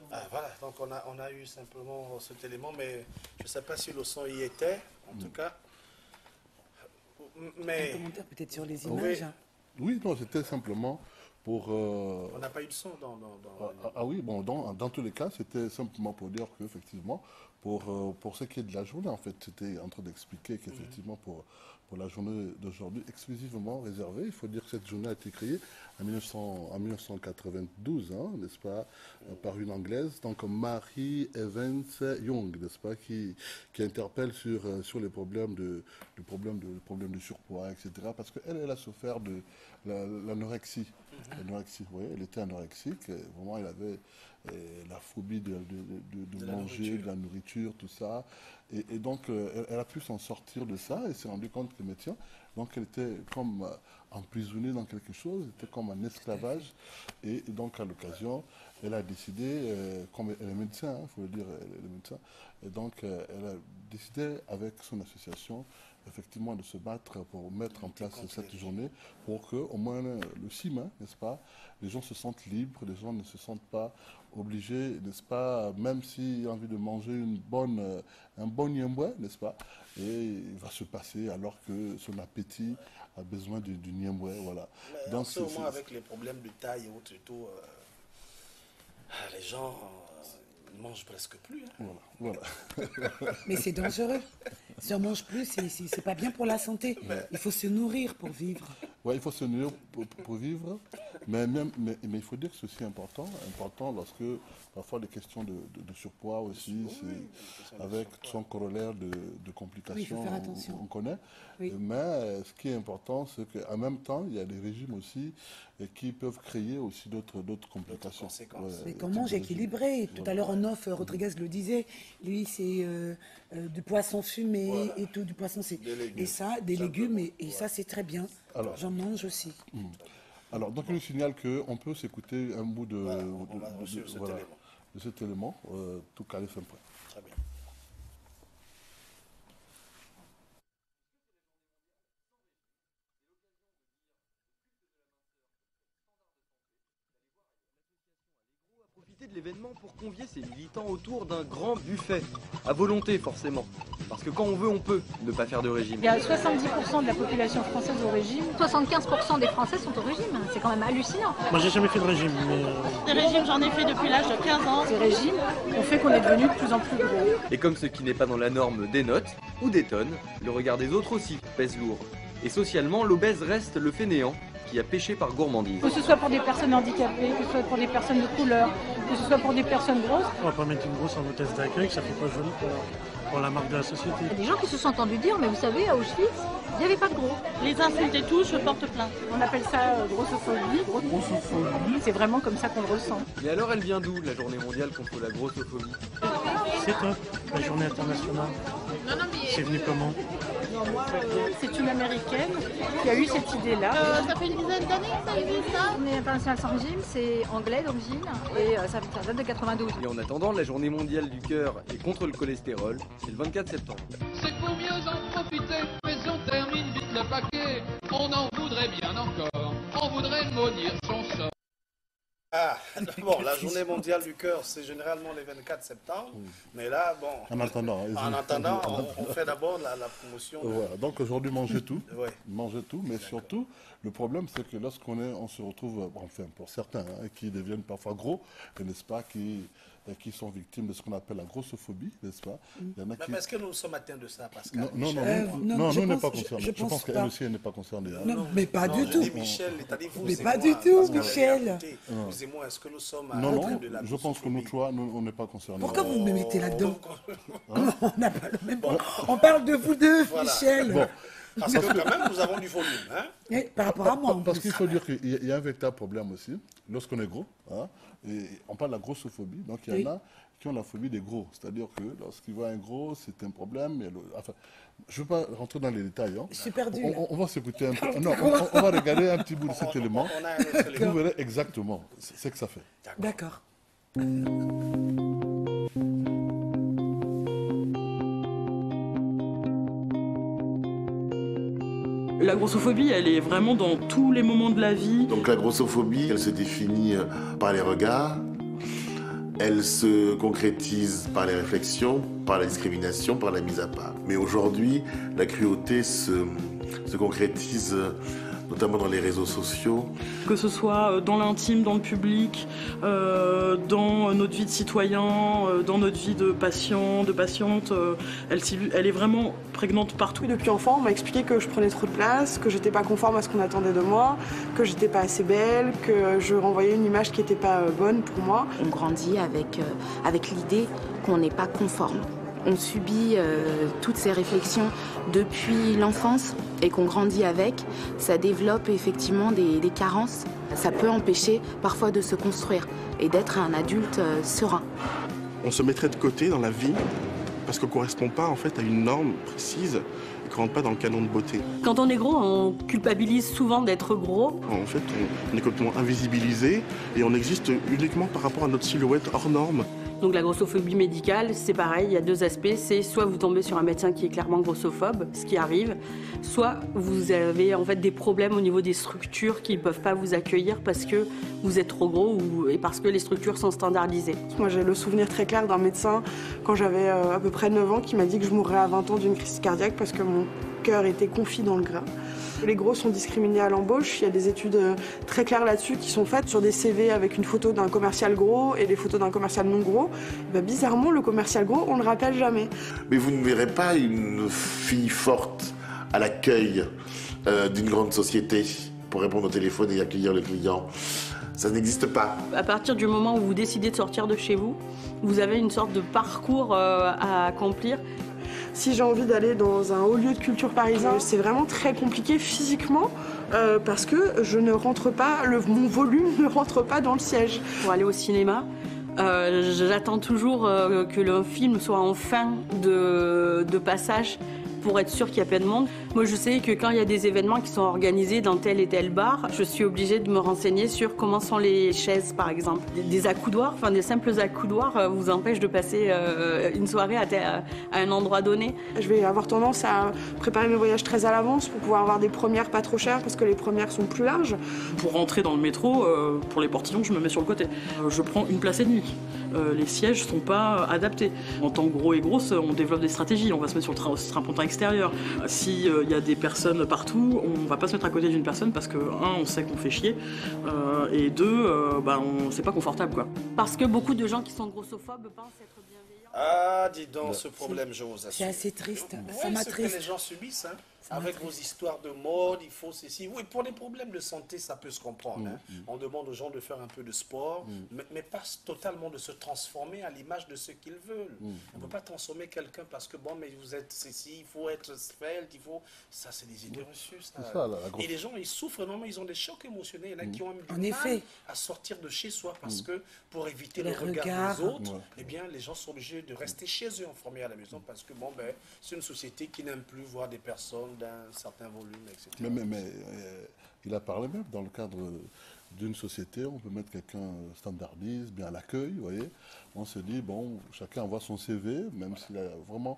Speaker 3: Ah, voilà, donc on a eu simplement cet élément, mais je ne sais pas si le son y était, en tout cas. Mais...
Speaker 2: Un commentaire peut-être sur les images.
Speaker 1: Oui, non, c'était simplement pour...
Speaker 3: On n'a pas eu de son dans...
Speaker 1: Ah oui, bon, dans tous les cas, c'était simplement pour dire qu'effectivement, pour ce qui est de la journée, en fait, c'était en train d'expliquer qu'effectivement, pour la journée d'aujourd'hui, exclusivement réservée, il faut dire que cette journée a été créée en 1992, hein, n'est-ce pas, par une Anglaise, donc Mary Evans Young, n'est-ce pas, qui interpelle sur les problèmes de surpoids, etc. Parce qu'elle, elle a souffert de l'anorexie. L'anorexie, oui, elle était anorexique, vraiment, elle avait la phobie de manger, de la nourriture, tout ça. Et donc, elle a pu s'en sortir de ça et s'est rendue compte que, mais tiens, donc elle était comme emprisonnée dans quelque chose, elle était comme un esclavage. Et donc, à l'occasion, elle a décidé, comme elle est médecin, il faut le dire, elle est médecin, et donc elle a décidé avec son association, effectivement, de se battre pour mettre en place cette journée, pour que, au moins le 6 mai, n'est-ce pas, les gens se sentent libres, les gens ne se sentent pas obligés, n'est-ce pas, même s'il a envie de manger un bon niemboué, n'est-ce pas, et il va se passer alors que son appétit a besoin du niemboué, voilà.
Speaker 3: Mais donc, en ce moment, avec les problèmes de taille et autres et tout, les gens On ne mange presque plus. Hein.
Speaker 1: Voilà.
Speaker 2: Mais c'est dangereux. Si on ne mange plus, c'est pas bien pour la santé. Il faut se nourrir pour vivre.
Speaker 1: Oui, il faut se nourrir pour vivre, mais il faut dire que c'est aussi important lorsque parfois les questions de surpoids aussi, c'est avec son corollaire de complications,
Speaker 2: oui, il faut faire attention.
Speaker 1: on connaît.
Speaker 2: Oui.
Speaker 1: Mais ce qui est important, c'est qu'en même temps, il y a des régimes aussi qui peuvent créer aussi d'autres complications.
Speaker 2: Mais qu'on mange équilibré. Tout à l'heure, en off, Rodriguez le disait, lui, c'est du poisson fumé et tout, du poisson, c'est et ça, des légumes, et ça, c'est très bien. J'en mange aussi.
Speaker 1: Alors, donc, je nous signale qu'on peut s'écouter un bout de cet élément, tout calé fin prêt.
Speaker 3: Très bien.
Speaker 5: De l'événement pour convier ses militants autour d'un grand buffet, à volonté forcément, parce que quand on veut, on peut ne pas faire de régime.
Speaker 6: Il y a 70% de la population française au régime.
Speaker 7: 75% des Français sont au régime, c'est quand même hallucinant.
Speaker 6: Moi j'ai jamais fait de régime. Des régimes j'en ai fait depuis l'âge de 15 ans. Ces régimes ont fait qu'on est devenu de plus en plus gros.
Speaker 5: Et comme ce qui n'est pas dans la norme dénote ou détonne, le regard des autres aussi pèse lourd. Et socialement, l'obèse reste le fainéant qui a péché par gourmandise.
Speaker 6: Que ce soit pour des personnes handicapées, que ce soit pour des personnes de couleur, que ce soit pour des personnes grosses.
Speaker 8: On va pas mettre une grosse en hôtesse d'accueil, ça fait pas joli pour la marque de la société.
Speaker 7: Il y a des gens qui se sont entendus dire, mais vous savez, à Auschwitz, il n'y avait pas de gros.
Speaker 6: Les insultes et tout, je porte plainte. On appelle ça grossophobie. Grossophobie, c'est vraiment comme ça qu'on le ressent.
Speaker 5: Mais alors elle vient d'où, la journée mondiale contre la grossophobie?
Speaker 8: C'est top, la journée internationale. C'est venu comment?
Speaker 6: C'est une américaine qui a eu cette idée-là.
Speaker 7: Ça fait une dizaine d'années que ça existe, ça. On est international sans régime, c'est anglais d'origine et ça date de 92.
Speaker 5: Et en attendant, la journée mondiale du cœur et contre le cholestérol, c'est le 24 septembre.
Speaker 9: C'est pour mieux en profiter, mais on termine vite le paquet. On en voudrait bien encore, on voudrait maudire son sort.
Speaker 3: Ah, bon, la journée mondiale du cœur, c'est généralement le 24 septembre, mais là, bon, en attendant, on fait d'abord la promotion.
Speaker 1: Voilà, donc aujourd'hui, mangez tout, mais surtout, le problème, c'est que lorsqu'on se retrouve, enfin, pour certains, qui deviennent parfois gros, n'est-ce pas, qui sont victimes de ce qu'on appelle la grossophobie, n'est-ce pas? Il y en a qui...
Speaker 3: Mais est-ce que nous sommes atteints de ça, Pascal?
Speaker 1: Non, nous ne sommes pas concernés. Je pense qu'elle aussi, elle n'est pas concernée.
Speaker 2: Non, mais pas du tout.
Speaker 3: Michel,
Speaker 2: mais pas du tout, Michel.
Speaker 3: Excusez-moi, est-ce que nous sommes
Speaker 1: Non, je pense que nous trois, on n'est pas concernés.
Speaker 2: Pourquoi vous me mettez là-dedans? On n'a pas le même... On parle de vous deux, Michel.
Speaker 3: Bon. Parce que quand même, nous avons du volume. Hein?
Speaker 2: Par rapport à moi.
Speaker 1: Parce qu'il faut dire qu'il y a un véritable problème aussi, lorsqu'on est gros. Et on parle de la grossophobie. Donc il y en a qui ont la phobie des gros. C'est-à-dire que lorsqu'ils voient un gros, c'est un problème. Enfin, je ne veux pas rentrer dans les détails.
Speaker 2: Je suis perdu.
Speaker 1: On va s'écouter un peu. Non, on va regarder un petit bout de cet élément. Vous verrez exactement ce que ça fait.
Speaker 2: D'accord.
Speaker 10: La grossophobie, elle est vraiment dans tous les moments de la vie.
Speaker 11: Donc la grossophobie, elle se définit par les regards, elle se concrétise par les réflexions, par la discrimination, par la mise à part. Mais aujourd'hui, la cruauté se concrétise notamment dans les réseaux sociaux.
Speaker 10: Que ce soit dans l'intime, dans le public, dans notre vie de citoyen, dans notre vie de patient, de patiente, elle est vraiment prégnante partout.
Speaker 23: Depuis enfant, on m'a expliqué que je prenais trop de place, que j'étais pas conforme à ce qu'on attendait de moi, que j'étais pas assez belle, que je renvoyais une image qui n'était pas bonne pour moi.
Speaker 13: On grandit avec l'idée qu'on n'est pas conforme. On subit toutes ces réflexions depuis l'enfance et qu'on grandit avec. Ça développe effectivement des carences. Ça peut empêcher parfois de se construire et d'être un adulte serein.
Speaker 29: On se mettrait de côté dans la vie parce qu'on ne correspond pas en fait à une norme précise et qu'on ne rentre pas dans le canon de beauté.
Speaker 10: Quand on est gros, on culpabilise souvent d'être gros.
Speaker 29: En fait, on est complètement invisibilisé et on existe uniquement par rapport à notre silhouette hors norme.
Speaker 10: Donc la grossophobie médicale, c'est pareil, il y a deux aspects. C'est soit vous tombez sur un médecin qui est clairement grossophobe, ce qui arrive, soit vous avez en fait des problèmes au niveau des structures qui ne peuvent pas vous accueillir parce que vous êtes trop gros et parce que les structures sont standardisées.
Speaker 23: Moi j'ai le souvenir très clair d'un médecin quand j'avais à peu près 9 ans qui m'a dit que je mourrais à 20 ans d'une crise cardiaque parce que mon
Speaker 4: cœur étaient confits dans le gras. Les gros sont discriminés à l'embauche. Il y a des études très claires là-dessus qui sont faites sur des CV avec une photo d'un commercial gros et des photos d'un commercial non gros. Ben, bizarrement, le commercial gros, on ne le rappelle jamais.
Speaker 11: Mais vous ne verrez pas une fille forte à l'accueil d'une grande société pour répondre au téléphone et accueillir le client. Ça n'existe pas.
Speaker 10: À partir du moment où vous décidez de sortir de chez vous, vous avez une sorte de parcours à accomplir.
Speaker 4: Si j'ai envie d'aller dans un haut lieu de culture parisien, c'est vraiment très compliqué physiquement parce que je ne rentre pas, mon volume ne rentre pas dans le siège.
Speaker 10: Pour aller au cinéma, j'attends toujours que le film soit en fin de passage pour être sûr qu'il n'y a pas de monde. Moi, je sais que quand il y a des événements qui sont organisés dans tel et tel bar, je suis obligée de me renseigner sur comment sont les chaises, par exemple. Des accoudoirs, enfin des simples accoudoirs vous empêchent de passer une soirée à un endroit donné.
Speaker 4: Je vais avoir tendance à préparer mes voyages très à l'avance pour pouvoir avoir des premières pas trop chères parce que les premières sont plus larges.
Speaker 12: Pour rentrer dans le métro, pour les portillons, je me mets sur le côté. Je prends une place et demie. Les sièges ne sont pas adaptés. En tant que gros et grosse, on développe des stratégies. On va se mettre sur le strapontin extérieur. S'il y a des personnes partout, on ne va pas se mettre à côté d'une personne parce que, un, on sait qu'on fait chier, et deux, c'est pas confortable, quoi.
Speaker 10: Parce que beaucoup de gens qui sont grossophobes pensent être bienveillants.
Speaker 3: Ah, dis donc, ce problème, je vous assure.
Speaker 2: C'est assez triste.
Speaker 3: Ça m'attriste. Que les gens subissent, hein. Avec vos histoires de mode, il faut ceci. Oui, pour les problèmes de santé, ça peut se comprendre. Hein. On demande aux gens de faire un peu de sport, mais pas totalement de se transformer à l'image de ce qu'ils veulent. On ne peut pas transformer quelqu'un parce que, bon, mais vous êtes ceci, il faut être svelte, il faut... Ça, c'est des idées reçues, ça. Et les gens, ils souffrent énormément, ils ont des chocs émotionnels. Il y en a qui ont même du mal à sortir de chez soi parce que, pour éviter le regard des autres, eh bien, les gens sont obligés de rester chez eux, enfermés à la maison parce que, bon, ben, c'est une société qui n'aime plus voir des personnes d'un certain volume, etc.
Speaker 1: Mais il a parlé même dans le cadre d'une société, on peut mettre quelqu'un standardise, bien à l'accueil, vous voyez. On se dit, bon, chacun envoie son CV, même s'il a vraiment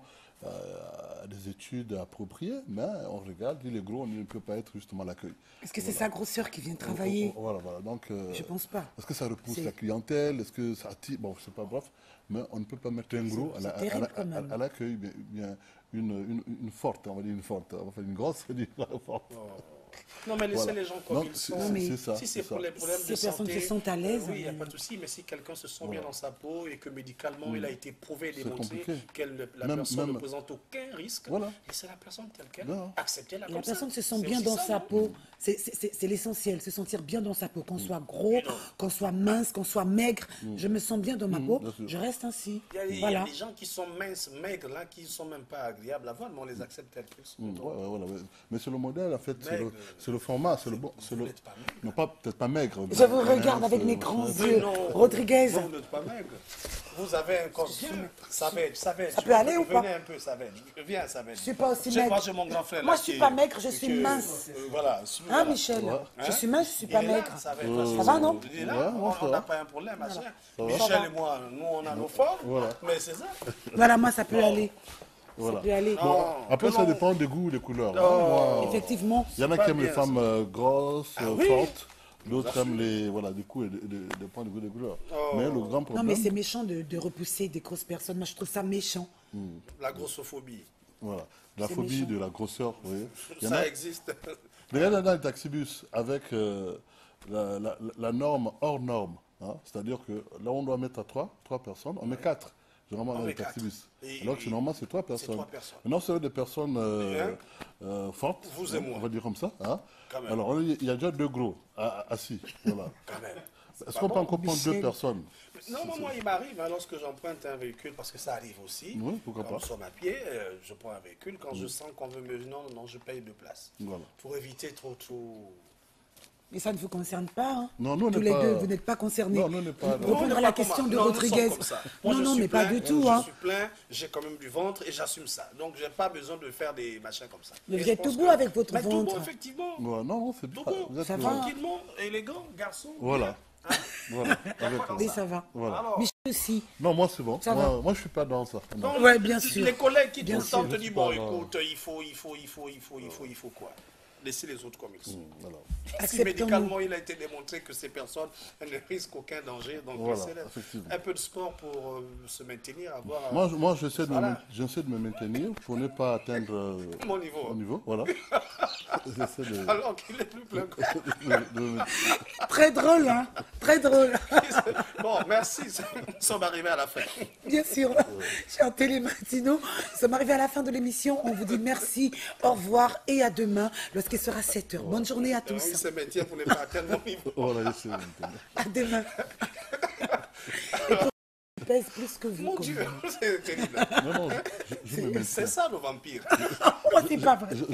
Speaker 1: des études appropriées, mais on regarde, il est gros, on ne peut pas être justement à l'accueil.
Speaker 2: Est-ce que c'est sa grosseur qui vient travailler?
Speaker 1: Voilà. Donc,
Speaker 2: je pense pas.
Speaker 1: Est-ce que ça repousse la clientèle? Est-ce que ça attire? Bon, je sais pas, bref. Mais on ne peut pas mettre un gros à l'accueil, bien une forte, on va dire une forte, on va faire une grosse, on va dire une forte.
Speaker 3: Non, mais laissez les gens comme ils sont. Si c'est pour les problèmes de santé,
Speaker 2: personnes se sentent à l'aise.
Speaker 3: Oui, il n'y a pas de souci, mais si quelqu'un se sent bien dans sa peau et que médicalement il a été prouvé et démontré que la personne ne présente aucun risque, laissez la personne telle qu'elle, acceptez-la comme ça.
Speaker 2: La personne se sent bien dans sa peau, c'est l'essentiel, se sentir bien dans sa peau, qu'on soit gros, qu'on soit mince, qu'on soit maigre, je me sens bien dans ma peau, je reste ainsi.
Speaker 3: Il y a des gens qui sont minces, maigres, là, qui ne sont même pas agréables à voir, mais on les accepte tels qu'ils sont.
Speaker 1: Mais c'est le modèle, en fait, c'est le format, c'est le bon. Non, peut-être pas maigre.
Speaker 2: Je vous regarde avec mes grands yeux. Rodriguez.
Speaker 3: Vous n'êtes pas maigre. Vous avez un costume. Ça
Speaker 2: peut aller ou pas?
Speaker 3: Venez un peu, Savène. Viens, Savène.
Speaker 2: Je ne suis pas aussi maigre.
Speaker 3: Moi, j'ai mon grand frère.
Speaker 2: Moi, je ne suis pas maigre, je suis mince.
Speaker 3: Voilà.
Speaker 2: Hein, Michel? Je suis mince, je ne suis pas maigre. Ça va, non?
Speaker 3: On n'a pas un problème, ma soeur. Michel et moi, nous, on a nos formes. Mais c'est ça.
Speaker 2: Voilà, moi, ça peut aller.
Speaker 1: Voilà. Bon, après, ça dépend des goûts et des couleurs.
Speaker 2: Moi, effectivement.
Speaker 1: Il y en a qui aiment les femmes grosses, fortes. D'autres aiment des coups et des points de goût et des couleurs. Mais le grand problème...
Speaker 2: Non, mais c'est méchant de repousser des grosses personnes. Moi, je trouve ça méchant.
Speaker 3: La grossophobie.
Speaker 1: Voilà. La phobie de la grosseur, vous voyez.
Speaker 3: Ça existe.
Speaker 1: Regardez dans les taxibus avec la norme hors norme. Hein, c'est-à-dire que là, on doit mettre à trois personnes. On met 4. Généralement dans les taxibus. Alors que normalement, c'est 3 personnes. Maintenant, c'est des personnes fortes,
Speaker 3: vous et moi.
Speaker 1: On va dire comme ça. Hein. Alors, il y a déjà 2 gros assis. Voilà. Est-ce qu'on peut encore prendre 2 personnes?
Speaker 3: Non, moi, il m'arrive, lorsque j'emprunte un véhicule, parce que ça arrive aussi.
Speaker 1: Oui, pourquoi pas.
Speaker 3: Quand nous sommes à pied, je prends un véhicule. Quand je sens qu'on veut me... Non, je paye 2 places. Voilà. Pour éviter trop...
Speaker 2: Mais ça ne vous concerne pas, hein?
Speaker 1: Non, nous,
Speaker 2: tous les deux, vous n'êtes pas concernés.
Speaker 1: Non, nous, on n'est pas...
Speaker 2: Pour répondre à la question de Rodriguez.
Speaker 3: Non,
Speaker 2: mais pas du tout.
Speaker 3: Je suis plein, j'ai quand même du ventre et j'assume ça. Donc, je n'ai pas besoin de faire des machins comme ça.
Speaker 2: Mais vous êtes tout beau avec votre ventre.
Speaker 3: Tout beau, effectivement.
Speaker 1: Non, c'est pas...
Speaker 2: Ça va.
Speaker 3: Tranquillement, élégant, garçon.
Speaker 1: Voilà.
Speaker 2: Oui, ça va.
Speaker 1: Voilà.
Speaker 2: Michel aussi.
Speaker 1: Non, moi, c'est bon. Moi, je ne suis pas dans ça.
Speaker 2: Oui, bien sûr.
Speaker 3: Les collègues qui tout le temps te disent, bon, écoute, il faut quoi? laissez les autres comme ils sont.
Speaker 2: Acceptons-nous.
Speaker 3: Médicalement, il a été démontré que ces personnes ne risquent aucun danger. Donc, un peu de sport pour se maintenir, avoir...
Speaker 1: Moi j'essaie de me maintenir pour ne pas atteindre
Speaker 3: mon niveau.
Speaker 1: Mon niveau, voilà.
Speaker 3: Alors qu'il est plus plein que
Speaker 2: Très drôle, hein. Très drôle.
Speaker 3: Bon, merci. Nous sommes arrivés à la fin.
Speaker 2: Bien sûr. Chers télématinaux, nous sommes arrivés à la fin de l'émission. On vous dit merci, au revoir et à demain lorsqu'il sera 7h. Bonne journée à tous.
Speaker 3: Il se maintient pour ne pas atteindre mon niveau.
Speaker 2: À demain. Je pèse plus que vous.
Speaker 3: Mon Dieu, c'est terrible. C'est ça le vampire.
Speaker 2: Oh, c'est pas vrai.
Speaker 1: Je